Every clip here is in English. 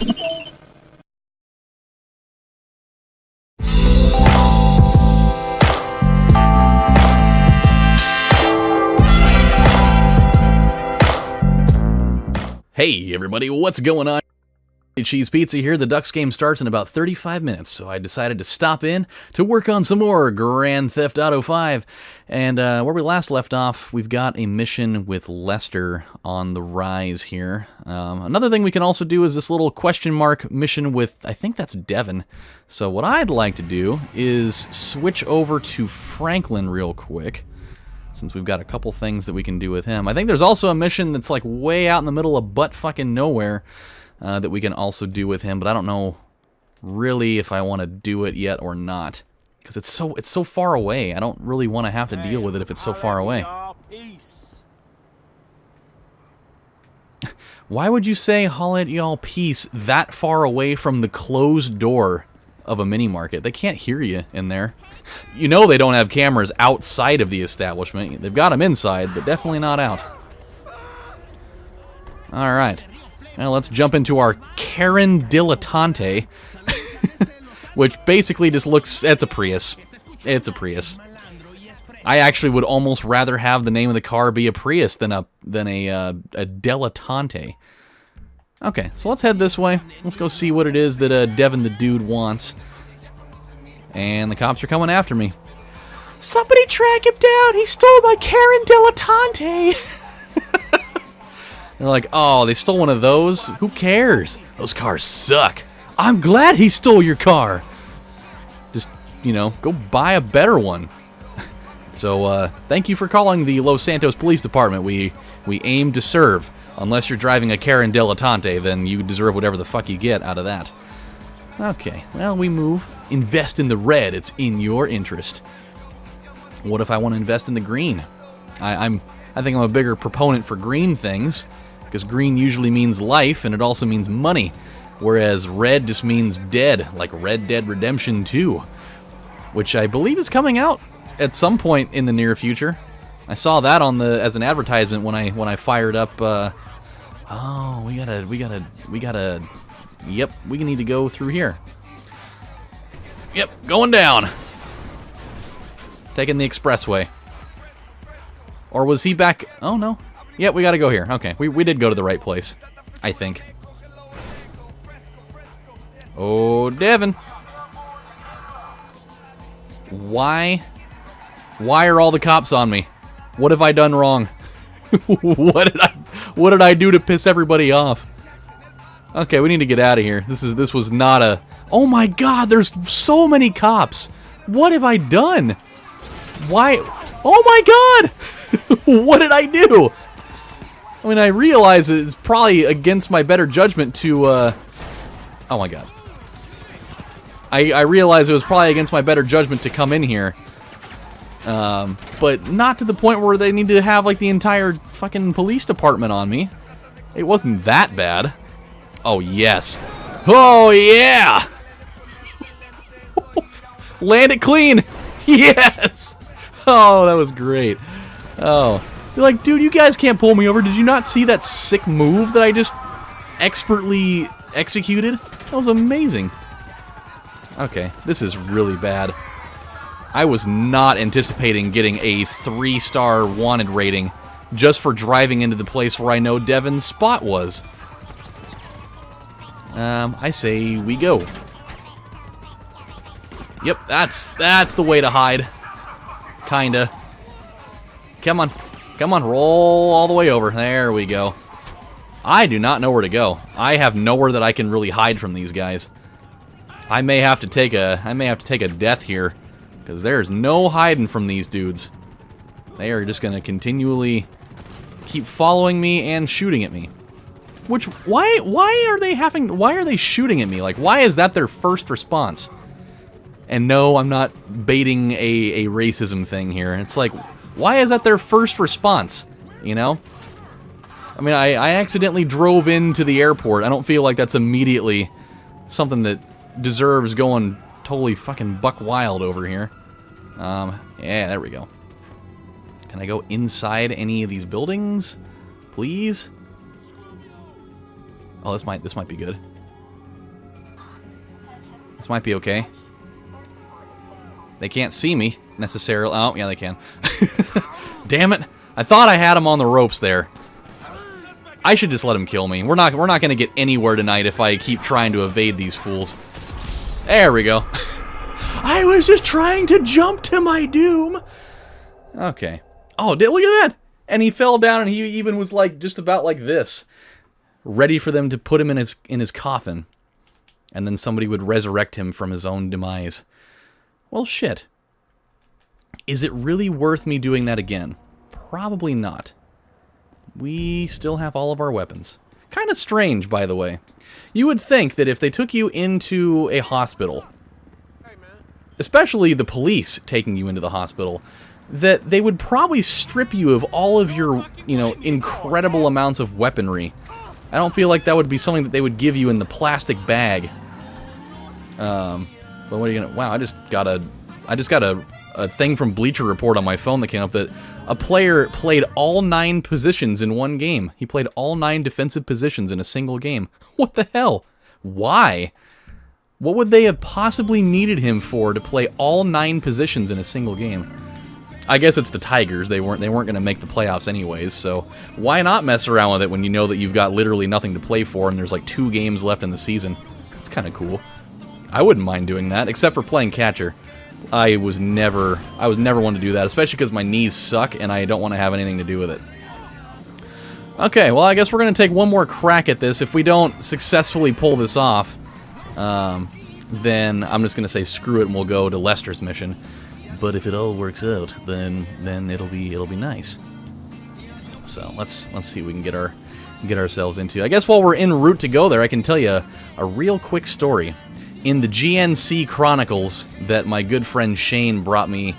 Hey everybody, what's going on? Cheese Pizza here. The Ducks game starts in about 35 minutes, so I decided to stop in to work on some more Grand Theft Auto 5. And where we last left off, we've got a mission with Lester on the rise here. Another thing we can also do is this little question mark mission with, I think that's Devin. So what I'd like to do is switch over to Franklin real quick, since we've got a couple things that we can do with him. I think there's also a mission that's like way out in the middle of butt-fucking nowhere that we can also do with him, but I don't know really if I want to do it yet or not, because it's so far away. I don't really want to have to deal with it if it's so far away. Why would you say "Haul at y'all peace" that far away from the closed door of a mini market? They can't hear you in there. You know they don't have cameras outside of the establishment. They've got them inside, but definitely not out. Alright. Now let's jump into our Karen Dilettante. Which basically just looks... It's a Prius. It's a Prius. I actually would almost rather have the name of the car be a Prius than a Dilettante. Okay, so let's head this way. Let's go see what it is that Devin the Dude wants. And the cops are coming after me. Somebody track him down! He stole my Karen Dilettante! They're like, oh, they stole one of those? Who cares? Those cars suck. I'm glad he stole your car. Just, you know, go buy a better one. So, thank you for calling the Los Santos Police Department. We aim to serve. Unless you're driving a Karen Dilettante, then you deserve whatever the fuck you get out of that. Okay, well, we move. Invest in the red. It's in your interest. What if I want to invest in the green? I think I'm a bigger proponent for green things, because green usually means life, and it also means money, whereas red just means dead, like Red Dead Redemption 2, which I believe is coming out at some point in the near future. I saw that on the as an advertisement when I fired up. Oh, we gotta. Yep, we need to go through here. Yep, going down. Taking the expressway. Or was he back? Oh, no. Yep, we gotta go here. Okay, we did go to the right place, I think. Oh, Devin. Why are all the cops on me? What have I done wrong? What did I do to piss everybody off? Okay, we need to get out of here. This was not a... Oh my god, there's so many cops! What have I done? Why... Oh my god! What did I do? I mean, I realize it's probably against my better judgment to, Oh my god. I realize it was probably against my better judgment to come in here. But not to the point where they need to have, like, the entire fucking police department on me. It wasn't that bad. Oh, yes. Oh, yeah! Land it clean! Yes! Oh, that was great. Oh. You're like, dude, you guys can't pull me over. Did you not see that sick move that I just expertly executed? That was amazing. Okay, this is really bad. I was not anticipating getting a 3-star wanted rating just for driving into the place where I know Devin's spot was. I say we go. Yep, that's the way to hide. Kinda. Come on. Come on, roll all the way over. There we go. I do not know where to go. I have nowhere that I can really hide from these guys. I may have to take a death here, because there's no hiding from these dudes. They are just gonna continually keep following me and shooting at me. Which, why are they shooting at me? Like, why is that their first response? And no, I'm not baiting a racism thing here. It's like, why is that their first response? You know? I mean, I accidentally drove into the airport. I don't feel like that's immediately something that deserves going totally fucking buck wild over here. Yeah, there we go. Can I go inside any of these buildings? Please? Oh, this might be good. This might be okay. They can't see me, necessarily. Oh, yeah, they can. Damn it. I thought I had him on the ropes there. I should just let him kill me. We're not going to get anywhere tonight if I keep trying to evade these fools. There we go. I was just trying to jump to my doom. Okay. Oh, look at that. And he fell down, and he even was like just about like this, ready for them to put him in his coffin. And then somebody would resurrect him from his own demise. Well, shit. Is it really worth me doing that again? Probably not. We still have all of our weapons. Kind of strange, by the way. You would think that if they took you into a hospital, especially the police taking you into the hospital, that they would probably strip you of all of your, you know, incredible amounts of weaponry. I don't feel like that would be something that they would give you in the plastic bag. But what are you gonna... Wow, I just got a thing from Bleacher Report on my phone that came up that a player played all 9 positions in one game. He played all 9 defensive positions in a single game. What the hell? Why? What would they have possibly needed him for to play all 9 positions in a single game? I guess it's the Tigers. They weren't going to make the playoffs anyways, so why not mess around with it when you know that you've got literally nothing to play for and there's like 2 games left in the season? That's kind of cool. I wouldn't mind doing that, except for playing catcher. I was never one to do that, especially because my knees suck and I don't want to have anything to do with it. Okay, well, I guess we're going to take one more crack at this. If we don't successfully pull this off, then I'm just going to say screw it and we'll go to Lester's mission. But if it all works out, then it'll be nice. So let's see what we can get ourselves into. I guess while we're en route to go there, I can tell you a real quick story. In the GNC Chronicles that my good friend Shane brought me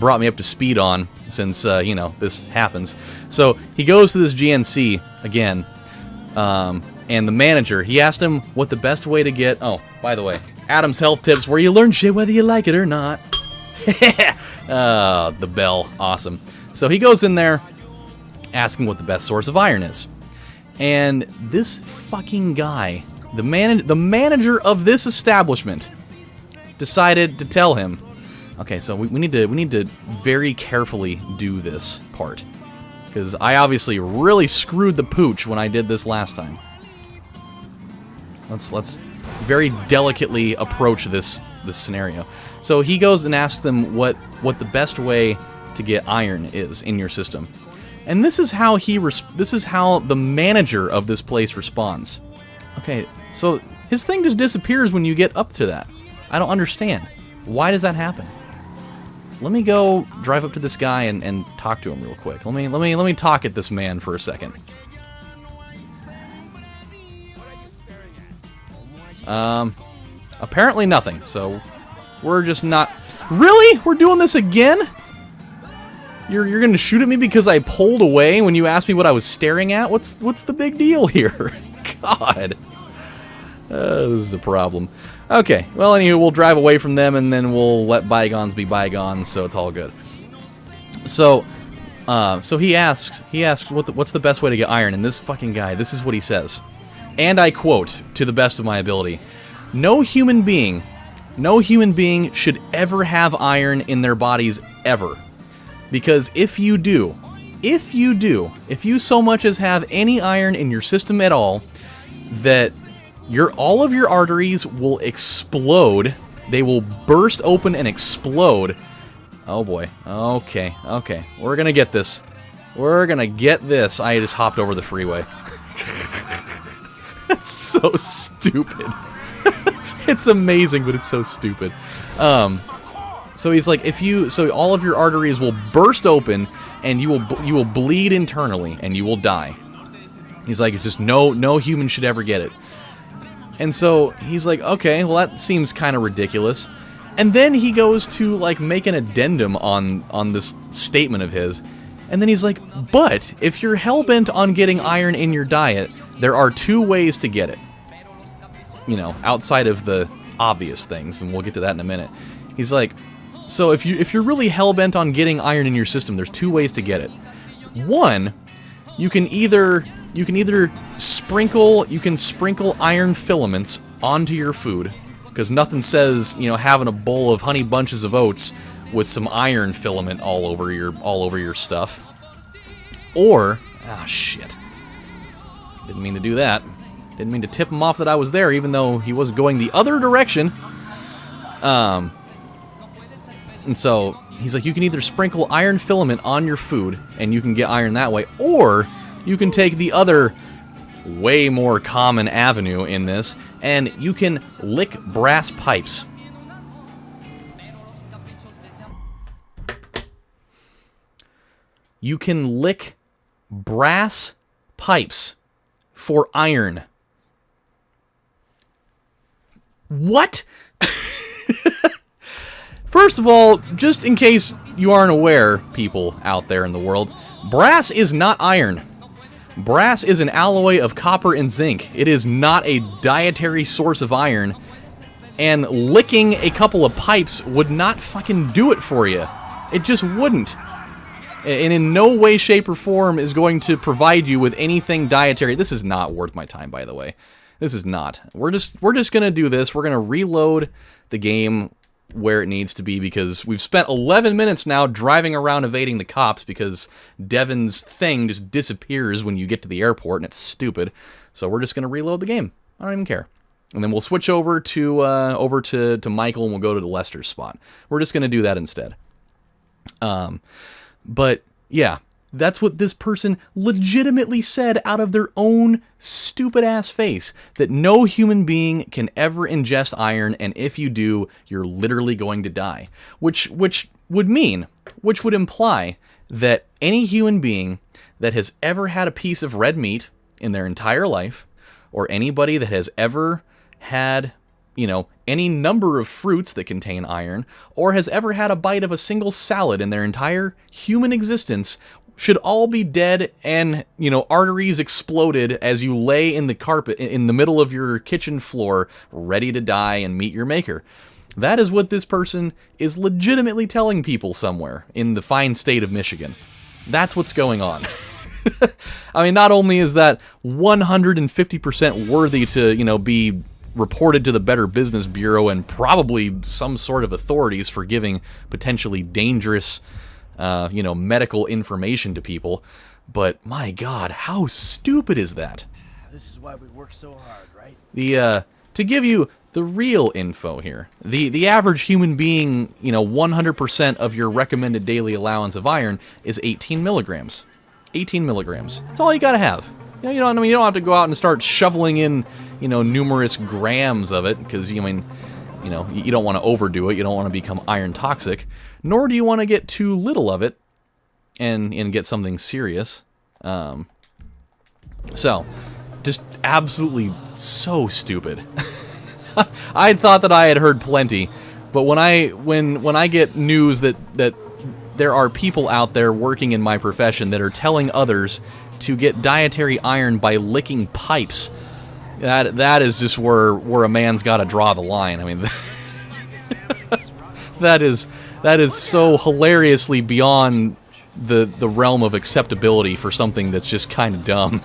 up to speed on, since you know, this happens. So he goes to this GNC again, and the manager, he asked him what the best way to get... Oh, by the way, Adam's Health Tips, where you learn shit whether you like it or not. The bell, awesome. So he goes in there asking what the best source of iron is, and this fucking guy, the manager of this establishment, decided to tell him, okay, so we need to very carefully do this part, because I obviously really screwed the pooch when I did this last time. Let's very delicately approach this scenario. So he goes and asks them what the best way to get iron is in your system, and this is how the manager of this place responds. Okay, so his thing just disappears when you get up to that. I don't understand. Why does that happen? Let me go drive up to this guy and talk to him real quick. Let me talk at this man for a second. Apparently nothing. So we're just not... Really? We're doing this again? You're gonna shoot at me because I pulled away when you asked me what I was staring at? What's the big deal here? God. This is a problem. Okay, well, anywho, we'll drive away from them, and then we'll let bygones be bygones, so it's all good. So he asks what's the best way to get iron, and this fucking guy, this is what he says. And I quote, to the best of my ability, no human being should ever have iron in their bodies, ever. Because if you so much as have any iron in your system at all, that all of your arteries will explode. They will burst open and explode. Oh boy. Okay. We're gonna get this. I just hopped over the freeway. That's so stupid. It's amazing, but it's so stupid. So he's like, so all of your arteries will burst open, and you will bleed internally, and you will die. He's like, it's just no human should ever get it. And so he's like, okay, well, that seems kind of ridiculous. And then he goes to like make an addendum on this statement of his. And then he's like, but if you're hell-bent on getting iron in your diet, there are 2 ways to get it. You know, outside of the obvious things, and we'll get to that in a minute. He's like, so if you're really hell-bent on getting iron in your system, there's 2 ways to get it. One, you can either sprinkle iron filaments onto your food, because nothing says, you know, having a bowl of Honey Bunches of Oats with some iron filament all over your stuff. Or, ah, shit. Didn't mean to do that. Didn't mean to tip him off that I was there, even though he was going the other direction. And so he's like, you can either sprinkle iron filament on your food, and you can get iron that way, or you can take the other, way more common avenue in this, and you can lick brass pipes. You can lick brass pipes for iron. What? First of all, just in case you aren't aware, people out there in the world, brass is not iron. Brass is an alloy of copper and zinc. It is not a dietary source of iron, and licking a couple of pipes would not fucking do it for you. It just wouldn't. And in no way, shape, or form is going to provide you with anything dietary. This is not worth my time, by the way. This is not. We're just gonna do this. We're gonna reload the game where it needs to be, because we've spent 11 minutes now driving around evading the cops because Devin's thing just disappears when you get to the airport, and it's stupid. So we're just gonna reload the game. I don't even care. And then we'll switch over to Michael, and we'll go to the Lester's spot. We're just gonna do that instead. But yeah, that's what this person legitimately said out of their own stupid-ass face, that no human being can ever ingest iron, and if you do, you're literally going to die. Which would imply that any human being that has ever had a piece of red meat in their entire life, or anybody that has ever had, you know, any number of fruits that contain iron, or has ever had a bite of a single salad in their entire human existence, should all be dead and, you know, arteries exploded as you lay in the carpet in the middle of your kitchen floor, ready to die and meet your maker. That is what this person is legitimately telling people somewhere in the fine state of Michigan. That's what's going on. I mean, not only is that 150% worthy to, you know, be reported to the Better Business Bureau and probably some sort of authorities for giving potentially dangerous, you know, medical information to people. But my God, how stupid is that? This is why we work so hard, right? To give you the real info here, the average human being, you know, 100% of your recommended daily allowance of iron is 18 milligrams. 18 milligrams. That's all you gotta have. You know, you don't have to go out and start shoveling in, you know, numerous grams of it, because you don't want to overdo it. You don't want to become iron toxic, nor do you want to get too little of it and get something serious. So, just absolutely so stupid. I thought that I had heard plenty, but when I get news that there are people out there working in my profession that are telling others to get dietary iron by licking pipes, that is just where a man's got to draw the line. I mean, that is so hilariously beyond the realm of acceptability for something that's just kind of dumb.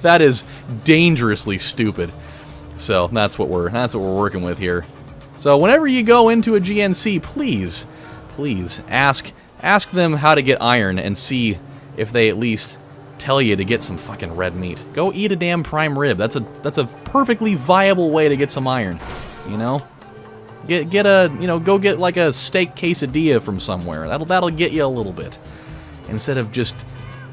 that is dangerously stupid. So that's what we're working with here. So whenever you go into a GNC, please ask them how to get iron and see if they at least tell you to get some fucking red meat. Go eat a damn prime rib. That's a perfectly viable way to get some iron. You know, go get like a steak quesadilla from somewhere. That'll get you a little bit, instead of just,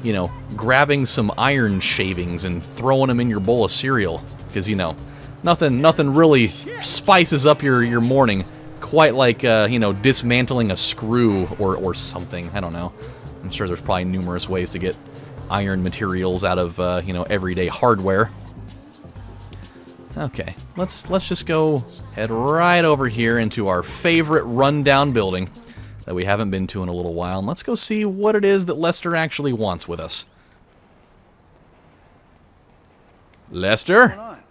you know, grabbing some iron shavings and throwing them in your bowl of cereal, because, you know, nothing really spices up your morning quite like you know, dismantling a screw or something. I don't know. I'm sure there's probably numerous ways to get iron materials out of you know, everyday hardware. Okay, let's just go head right over here into our favorite rundown building that we haven't been to in a little while, and let's go see what it is that Lester actually wants with us. Lester? What's going on?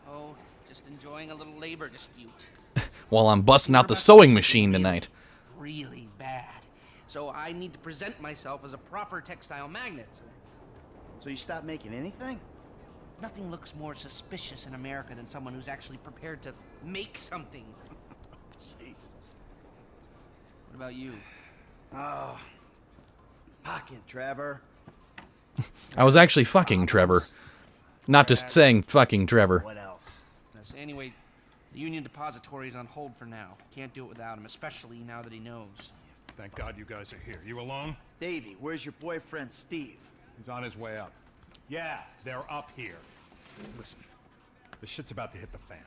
Oh, just enjoying a little labor dispute. While I'm busting out the sewing machine tonight. Really bad. So I need to present myself as a proper textile magnet. So you stopped making anything? Nothing looks more suspicious in America than someone who's actually prepared to make something. Jesus. What about you? Oh. Fucking Trevor. I was actually fucking Trevor. Not just saying fucking Trevor. What else? Yes, anyway, the Union Depository is on hold for now. Can't do it without him, especially now that he knows. Thank God you guys are here. You alone? Davey, where's your boyfriend, Steve? He's on his way up. Yeah, they're up here. Listen, the shit's about to hit the fan.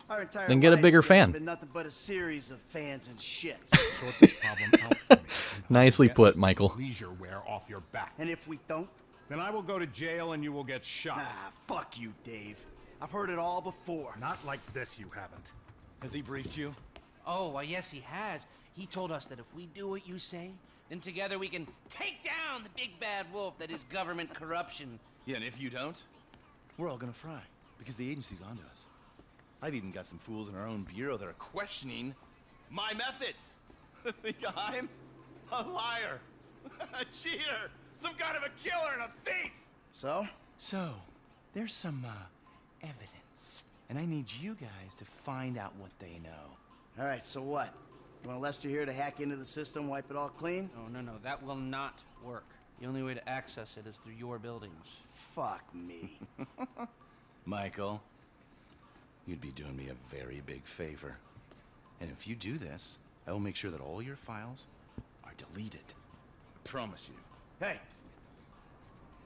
Our entire Then get a lives bigger here fan. has been nothing but a series of fans and shits. Sort this problem out for me. Nicely Get put, this Michael. leisure wear off your back. And if we don't, Then I will go to jail and you will get shot. fuck you, Dave. I've heard it all before. Not like this, you haven't. Has he briefed you? Oh, well, yes, he has. He told us that if we do what you say, then together we can take down the big bad wolf that is government corruption. Yeah, and if you don't, we're all gonna fry, because the agency's onto us. I've even got some fools in our own bureau that are questioning my methods. Think I'm a liar, a cheater, some kind of a killer and a thief. So? So, there's some evidence, and I need you guys to find out what they know. All right, so what? You want Lester here to hack into the system, wipe it all clean? No, that will not work. The only way to access it is through your buildings. Fuck me. Michael, you'd be doing me a very big favor. And if you do this, I will make sure that all your files are deleted. I promise you. Hey,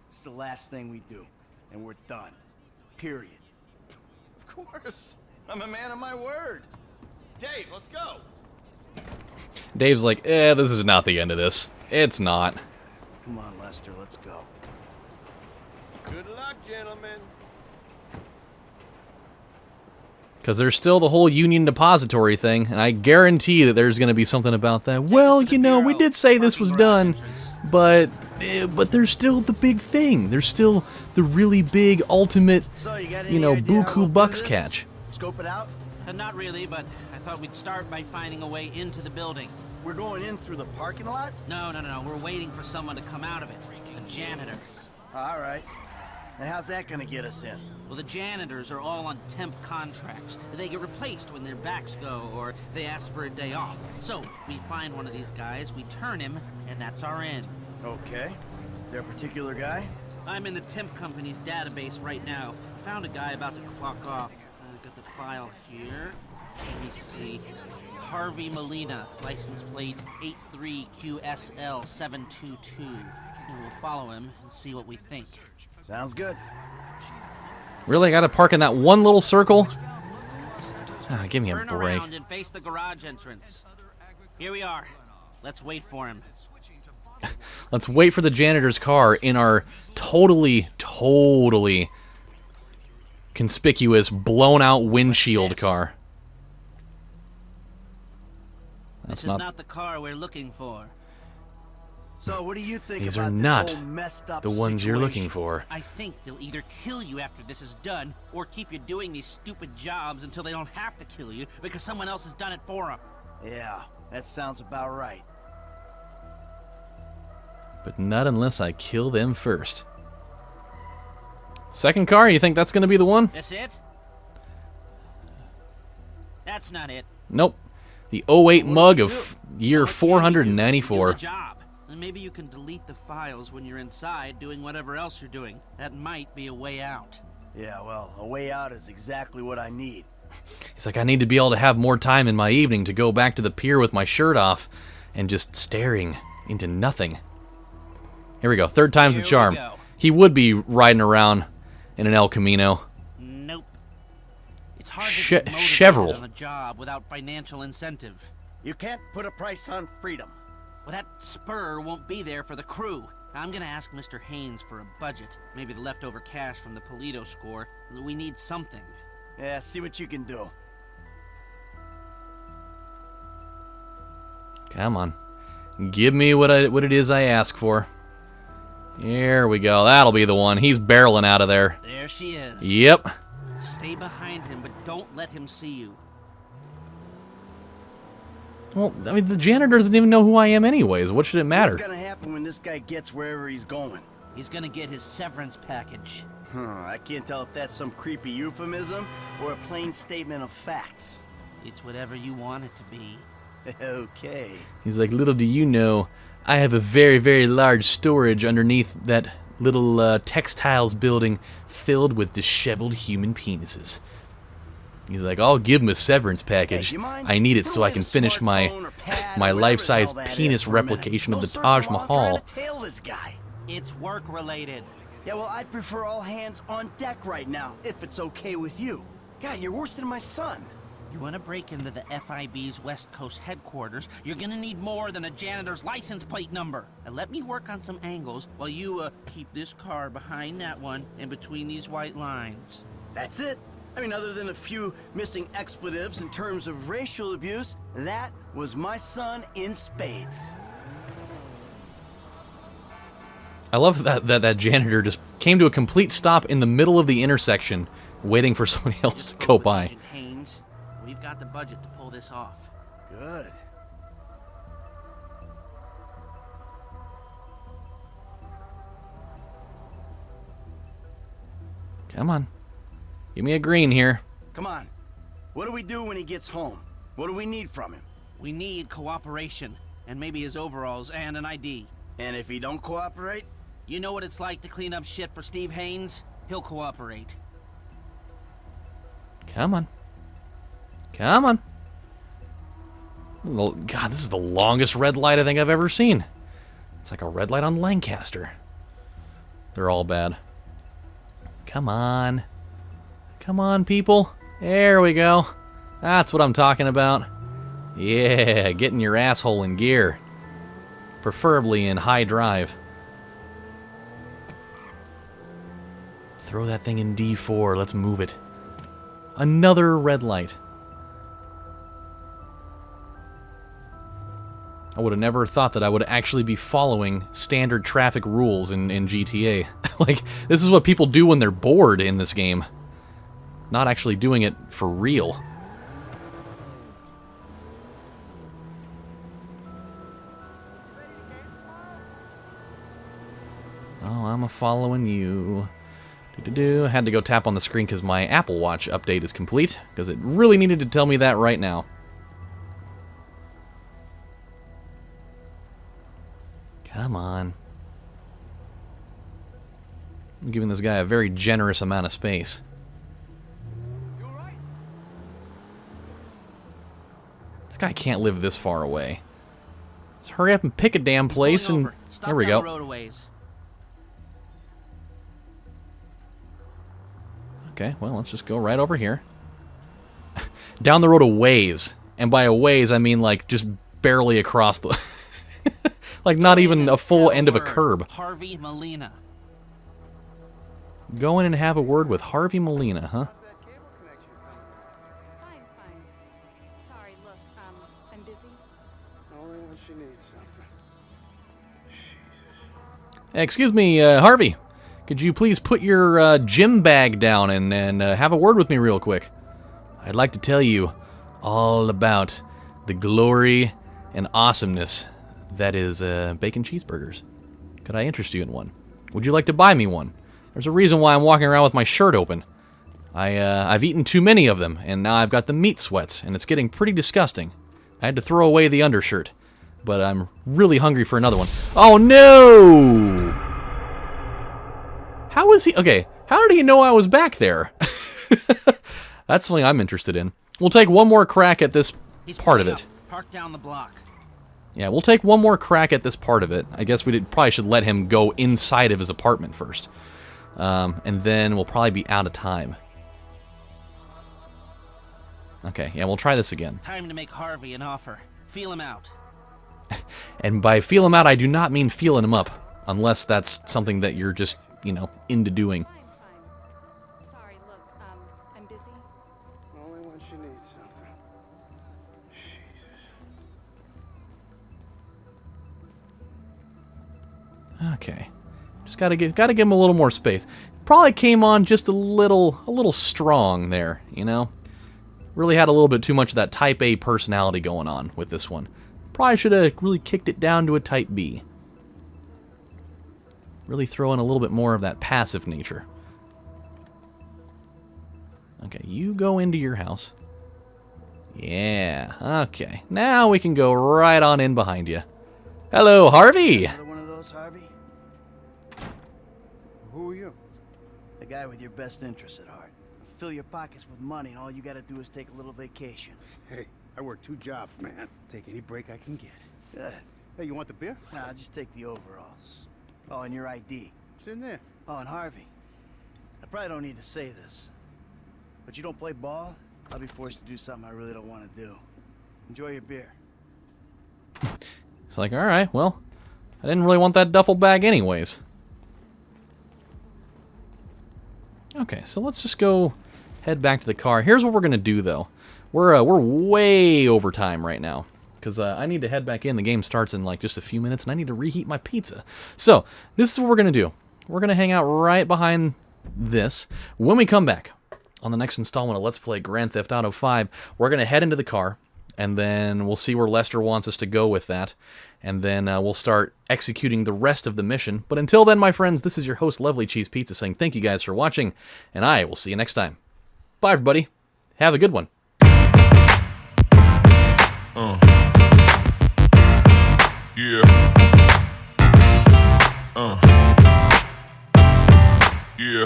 it's the last thing we do, and we're done. Period. Of course. I'm a man of my word. Dave, let's go. Dave's like, this is not the end of this. It's not. Come on, Lester, let's go. Good luck, gentlemen. Because there's still the whole Union Depository thing, and I guarantee that there's going to be something about that. Well, you know, we did say this was done, but there's still the big thing. There's still the really big, ultimate, So, you got any you know, idea how we'll buku do bucks this? catch. Scope it out? Not really, but I thought we'd start by finding a way into the building. We're going in through the parking lot? No. We're waiting for someone to come out of it. A janitor. All right. And how's that gonna get us in? Well, the janitors are all on temp contracts. They get replaced when their backs go or they ask for a day off. So, we find one of these guys, we turn him, and that's our end. Okay. There a particular guy? I'm in the temp company's database right now. Found a guy about to clock off. I've got the file here. Let me see. Harvey Molina, license plate 83QSL722. We'll follow him and see what we think. Sounds good. Really, I got to park in that one little circle? Ah, give me a Turn break. around and face the garage entrance. Here we are. Let's wait for him. Let's wait for the janitor's car in our totally conspicuous, blown-out windshield car. This is not the car we're looking for. So, what do you think These about are this not whole messed up the ones you're looking situation? for. I think they'll either kill you after this is done, or keep you doing these stupid jobs until they don't have to kill you because someone else has done it for them. Yeah, that sounds about right. But not unless I kill them first. Second car, you think that's going to be the one? That's it? That's not it. Nope. The 08 mug of What year can you do? 494. Do the job. And maybe you can delete the files when you're inside doing whatever else you're doing. That might be a way out. Yeah, well, a way out is exactly what I need. He's like, I need to be able to have more time in my evening to go back to the pier with my shirt off and just staring into nothing. Here we go. Third time's the Here we charm. go. He would be riding around in an El Camino. Nope. It's hard to Che- get motivated Chevrolet. on a job without financial incentive. You can't put a price on freedom. Well, that spur won't be there for the crew. I'm gonna ask Mr. Haynes for a budget. Maybe the leftover cash from the Polito score. We need something. Yeah, see what you can do. Come on. Give me what it is I ask for. Here we go. That'll be the one. He's barreling out of there. There she is. Yep. Stay behind him, but don't let him see you. Well, I mean, the janitor doesn't even know who I am anyways. What should it matter? What's gonna happen when this guy gets wherever he's going? He's gonna get his severance package. I can't tell if that's some creepy euphemism or a plain statement of facts. It's whatever you want it to be. Okay. He's like, little do you know, I have a very, very large storage underneath that little textiles building filled with disheveled human penises. He's like, I'll give him a severance package. Hey, you mind? I need it Put so I away can the finish my smartphone or pad my or whatever life-size the hell that penis is for a minute. replication of No, the sir, Taj I'm trying Mahal. to tail this guy. It's work-related. Yeah, well, I'd prefer all hands on deck right now, if it's okay with you. God, you're worse than my son. You want to break into the FIB's West Coast headquarters, you're gonna need more than a janitor's license plate number. And let me work on some angles while you, keep this car behind that one and between these white lines. That's it. I mean, other than a few missing expletives in terms of racial abuse, that was my son in spades. I love that janitor just came to a complete stop in the middle of the intersection, waiting for somebody else to Just go roll with by. Agent Haynes. We've got the budget to pull this off. Good. Come on. Give me a green here. Come on. What do we do when he gets home? What do we need from him? We need cooperation, and maybe his overalls and an ID. And if he don't cooperate? You know what it's like to clean up shit for Steve Haynes? He'll cooperate. Come on. Come on. Well, God, this is the longest red light I think I've ever seen. It's like a red light on Lancaster. They're all bad. Come on. Come on, people. There we go. That's what I'm talking about. Yeah, getting your asshole in gear. Preferably in high drive. Throw that thing in D4. Let's move it. Another red light. I would have never thought that I would actually be following standard traffic rules in GTA. Like, this is what people do when they're bored in this game. Not actually doing it for real. Oh, I'm a-following you. Had to go tap on the screen because my Apple Watch update is complete, because it really needed to tell me that right now. Come on. I'm giving this guy a very generous amount of space. This guy can't live this far away. Let's hurry up and pick a damn place, and there we go. Okay, well, let's just go right over here. Down the road a ways. And by a ways, I mean, like, just barely across the... like, not even a full end of a curb. Harvey Molina. Go in and have a word with Harvey Molina, huh? Fine, fine. Sorry, look, I'm busy. Only when she needs something. Excuse me, Harvey. Could you please put your gym bag down and have a word with me real quick? I'd like to tell you all about the glory and awesomeness that is bacon cheeseburgers. Could I interest you in one? Would you like to buy me one? There's a reason why I'm walking around with my shirt open. I've eaten too many of them, and now I've got the meat sweats, and it's getting pretty disgusting. I had to throw away the undershirt, but I'm really hungry for another one. Oh no! How is he? Okay, how did he know I was back there? That's something I'm interested in. We'll take one more crack at this part of it. Park down the block. Yeah, we'll take one more crack at this part of it. I guess we probably should let him go inside of his apartment first. And then we'll probably be out of time. Okay, yeah, we'll try this again. Time to make Harvey an offer. Feel him out. And by feel him out, I do not mean feeling him up. Unless that's something that you're just, you know, into doing. Fine, fine. Sorry, look, I'm busy. Only when she needs something. Jesus. Okay. Just gotta give him a little more space. Probably came on just a little strong there, you know? Really had a little bit too much of that type A personality going on with this one. Probably should have really kicked it down to a type B. Really throw in a little bit more of that passive nature. Okay, you go into your house. Yeah, okay. Now we can go right on in behind you. Hello, Harvey! Another one of those, Harvey? Who are you? The guy with your best interests at heart. Fill your pockets with money, and all you gotta do is take a little vacation. Hey, I work 2 jobs, man. Take any break I can get. Good. Hey, you want the beer? Nah, I'll just take the overalls. Oh, and your ID. It's in there. Oh, and Harvey, I probably don't need to say this, but you don't play ball, I'll be forced to do something I really don't want to do. Enjoy your beer. It's like, alright, well, I didn't really want that duffel bag anyways. Okay, so let's just go head back to the car. Here's what we're going to do, though. We're way over time right now, because I need to head back in. The game starts in, like, just a few minutes, and I need to reheat my pizza. So, this is what we're going to do. We're going to hang out right behind this. When we come back on the next installment of Let's Play Grand Theft Auto 5, we're going to head into the car, and then we'll see where Lester wants us to go with that, and then we'll start executing the rest of the mission. But until then, my friends, this is your host, LovelyCheesePizza, saying thank you guys for watching, and I will see you next time. Bye, everybody. Have a good one. Yeah. Yeah.